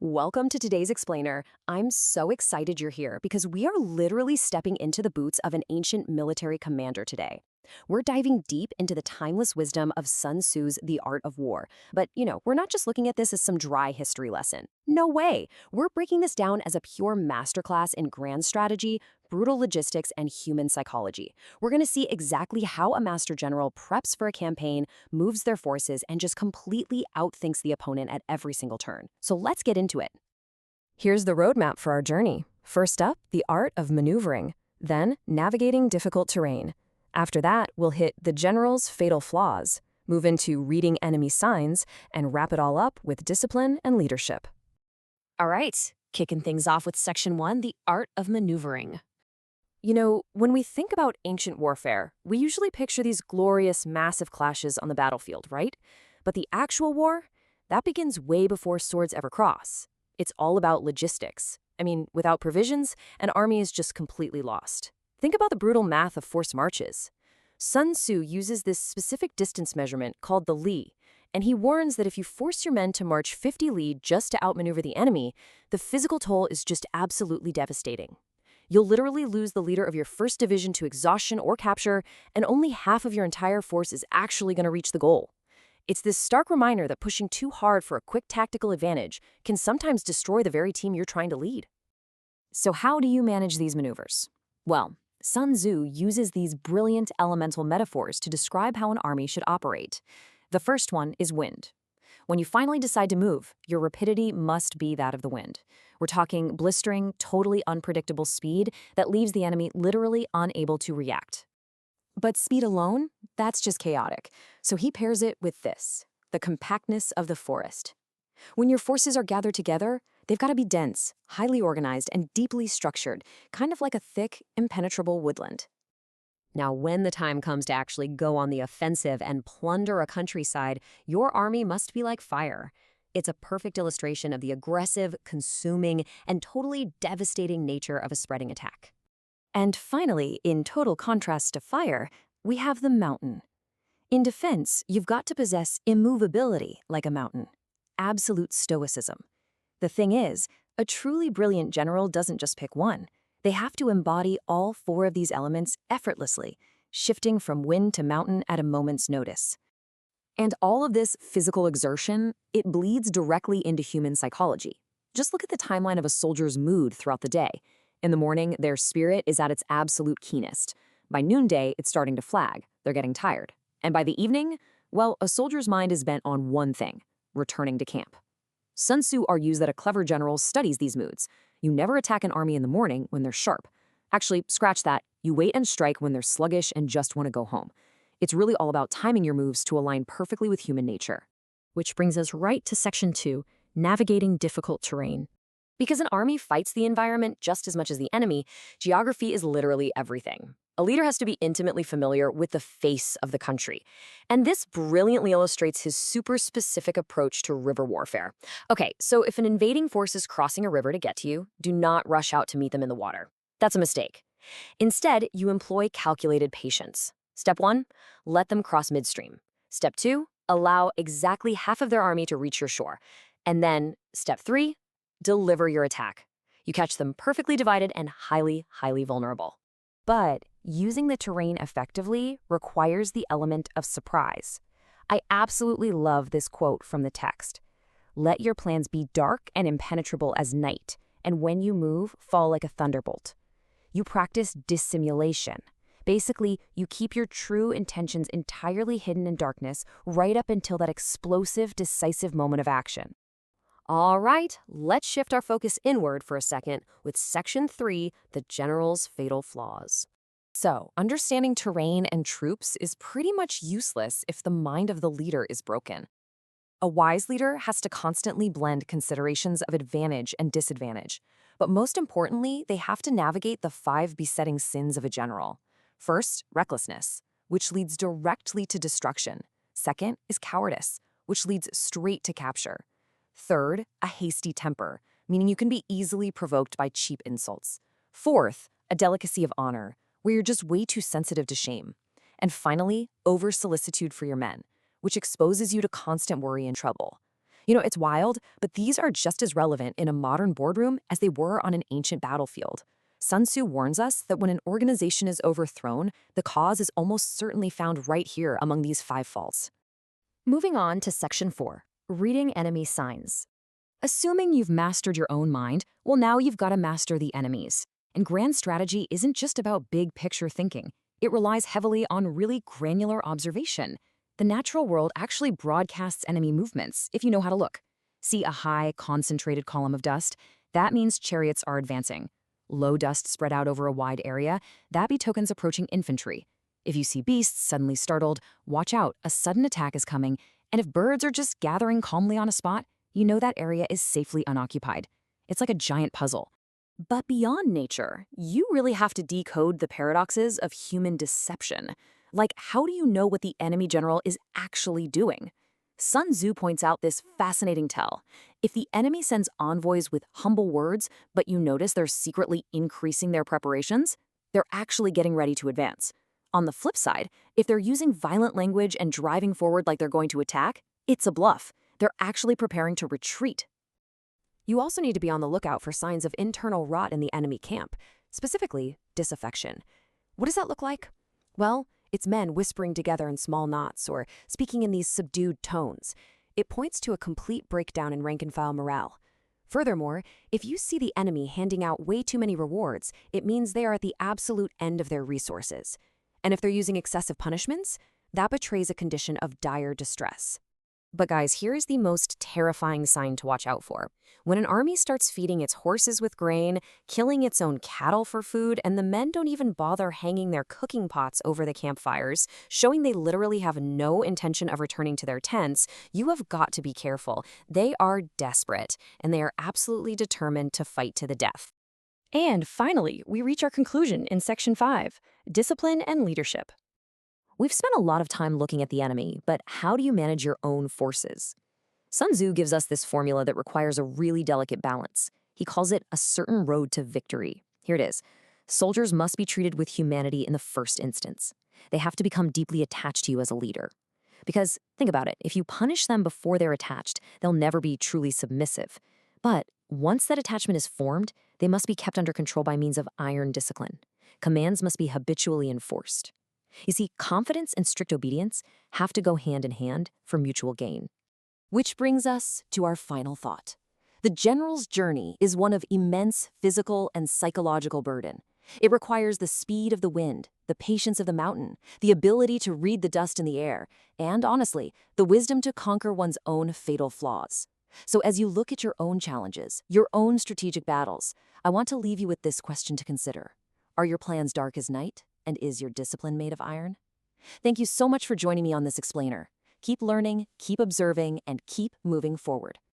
Welcome to today's explainer. I'm so excited you're here because we are literally stepping into the boots of an ancient military commander today. We're diving deep into the timeless wisdom of Sun Tzu's The Art of War. But, we're not just looking at this as some dry history lesson. No way. We're breaking this down as a pure masterclass in grand strategy, brutal logistics, and human psychology. We're going to see exactly how a master general preps for a campaign, moves their forces, and just completely outthinks the opponent at every single turn. So let's get into it. Here's the roadmap for our journey. First up, the art of maneuvering. Then, navigating difficult terrain. After that, we'll hit the general's fatal flaws, move into reading enemy signs, and wrap it all up with discipline and leadership. All right, kicking things off with Section 1, the art of maneuvering. When we think about ancient warfare, we usually picture these glorious, massive clashes on the battlefield, right? But the actual war, that begins way before swords ever cross. It's all about logistics. Without provisions, an army is just completely lost. Think about the brutal math of forced marches. Sun Tzu uses this specific distance measurement called the li, and he warns that if you force your men to march 50 li just to outmaneuver the enemy, the physical toll is just absolutely devastating. You'll literally lose the leader of your first division to exhaustion or capture, and only half of your entire force is actually going to reach the goal. It's this stark reminder that pushing too hard for a quick tactical advantage can sometimes destroy the very team you're trying to lead. So how do you manage these maneuvers? Well, Sun Tzu uses these brilliant elemental metaphors to describe how an army should operate. The first one is wind. When you finally decide to move, your rapidity must be that of the wind. We're talking blistering, totally unpredictable speed that leaves the enemy literally unable to react. But speed alone, that's just chaotic. So he pairs it with this, the compactness of the forest. When your forces are gathered together, they've got to be dense, highly organized, and deeply structured, kind of like a thick, impenetrable woodland. Now, when the time comes to actually go on the offensive and plunder a countryside, your army must be like fire. It's a perfect illustration of the aggressive, consuming, and totally devastating nature of a spreading attack. And finally, in total contrast to fire, we have the mountain. In defense, you've got to possess immovability like a mountain. Absolute stoicism. The thing is, a truly brilliant general doesn't just pick one. They have to embody all four of these elements effortlessly, shifting from wind to mountain at a moment's notice. And all of this physical exertion, it bleeds directly into human psychology. Just look at the timeline of a soldier's mood throughout the day. In the morning, their spirit is at its absolute keenest. By noonday, it's starting to flag. They're getting tired. And by the evening, well, a soldier's mind is bent on one thing: returning to camp. Sun Tzu argues that a clever general studies these moods. You never attack an army in the morning when they're sharp. Actually, scratch that. You wait and strike when they're sluggish and just want to go home. It's really all about timing your moves to align perfectly with human nature. Which brings us right to Section 2, navigating difficult terrain. Because an army fights the environment just as much as the enemy, geography is literally everything. A leader has to be intimately familiar with the face of the country. And this brilliantly illustrates his super specific approach to river warfare. Okay, so if an invading force is crossing a river to get to you, do not rush out to meet them in the water. That's a mistake. Instead, you employ calculated patience. Step 1, let them cross midstream. Step 2, allow exactly half of their army to reach your shore. And then, Step 3, deliver your attack. You catch them perfectly divided and highly, highly vulnerable. But using the terrain effectively requires the element of surprise. I absolutely love this quote from the text. Let your plans be dark and impenetrable as night, and when you move, fall like a thunderbolt. You practice dissimulation. Basically, you keep your true intentions entirely hidden in darkness right up until that explosive, decisive moment of action. All right, let's shift our focus inward for a second with Section 3, the general's fatal flaws. So, understanding terrain and troops is pretty much useless if the mind of the leader is broken. A wise leader has to constantly blend considerations of advantage and disadvantage. But most importantly, they have to navigate the 5 besetting sins of a general. First, recklessness, which leads directly to destruction. Second is cowardice, which leads straight to capture. Third, a hasty temper, meaning you can be easily provoked by cheap insults. Fourth, a delicacy of honor, where you're just way too sensitive to shame. And finally, over-solicitude for your men, which exposes you to constant worry and trouble. It's wild, but these are just as relevant in a modern boardroom as they were on an ancient battlefield. Sun Tzu warns us that when an organization is overthrown, the cause is almost certainly found right here among these five faults. Moving on to Section 4, Reading Enemy Signs. Assuming you've mastered your own mind, well, now you've got to master the enemy's. And grand strategy isn't just about big picture thinking. It relies heavily on really granular observation. The natural world actually broadcasts enemy movements if you know how to look. See a high, concentrated column of dust? That means chariots are advancing. Low dust spread out over a wide area? That betokens approaching infantry. If you see beasts suddenly startled, watch out, a sudden attack is coming. And if birds are just gathering calmly on a spot, you know that area is safely unoccupied. It's like a giant puzzle. But beyond nature, you really have to decode the paradoxes of human deception. Like, how do you know what the enemy general is actually doing? Sun Tzu points out this fascinating tell. If the enemy sends envoys with humble words, but you notice they're secretly increasing their preparations, they're actually getting ready to advance. On the flip side, if they're using violent language and driving forward like they're going to attack, it's a bluff. They're actually preparing to retreat. You also need to be on the lookout for signs of internal rot in the enemy camp, specifically disaffection. What does that look like? Well, it's men whispering together in small knots or speaking in these subdued tones. It points to a complete breakdown in rank-and-file morale. Furthermore, if you see the enemy handing out way too many rewards, it means they are at the absolute end of their resources. And if they're using excessive punishments, that betrays a condition of dire distress. But guys, here's the most terrifying sign to watch out for. When an army starts feeding its horses with grain, killing its own cattle for food, and the men don't even bother hanging their cooking pots over the campfires, showing they literally have no intention of returning to their tents, you have got to be careful. They are desperate, and they are absolutely determined to fight to the death. And finally, we reach our conclusion in Section 5, Discipline and Leadership. We've spent a lot of time looking at the enemy, but how do you manage your own forces? Sun Tzu gives us this formula that requires a really delicate balance. He calls it a certain road to victory. Here it is. Soldiers must be treated with humanity in the first instance. They have to become deeply attached to you as a leader. Because, think about it, if you punish them before they're attached, they'll never be truly submissive. But once that attachment is formed, they must be kept under control by means of iron discipline. Commands must be habitually enforced. You see, confidence and strict obedience have to go hand in hand for mutual gain. Which brings us to our final thought. The general's journey is one of immense physical and psychological burden. It requires the speed of the wind, the patience of the mountain, the ability to read the dust in the air, and honestly, the wisdom to conquer one's own fatal flaws. So as you look at your own challenges, your own strategic battles, I want to leave you with this question to consider. Are your plans dark as night? And is your discipline made of iron? Thank you so much for joining me on this explainer. Keep learning, keep observing, and keep moving forward.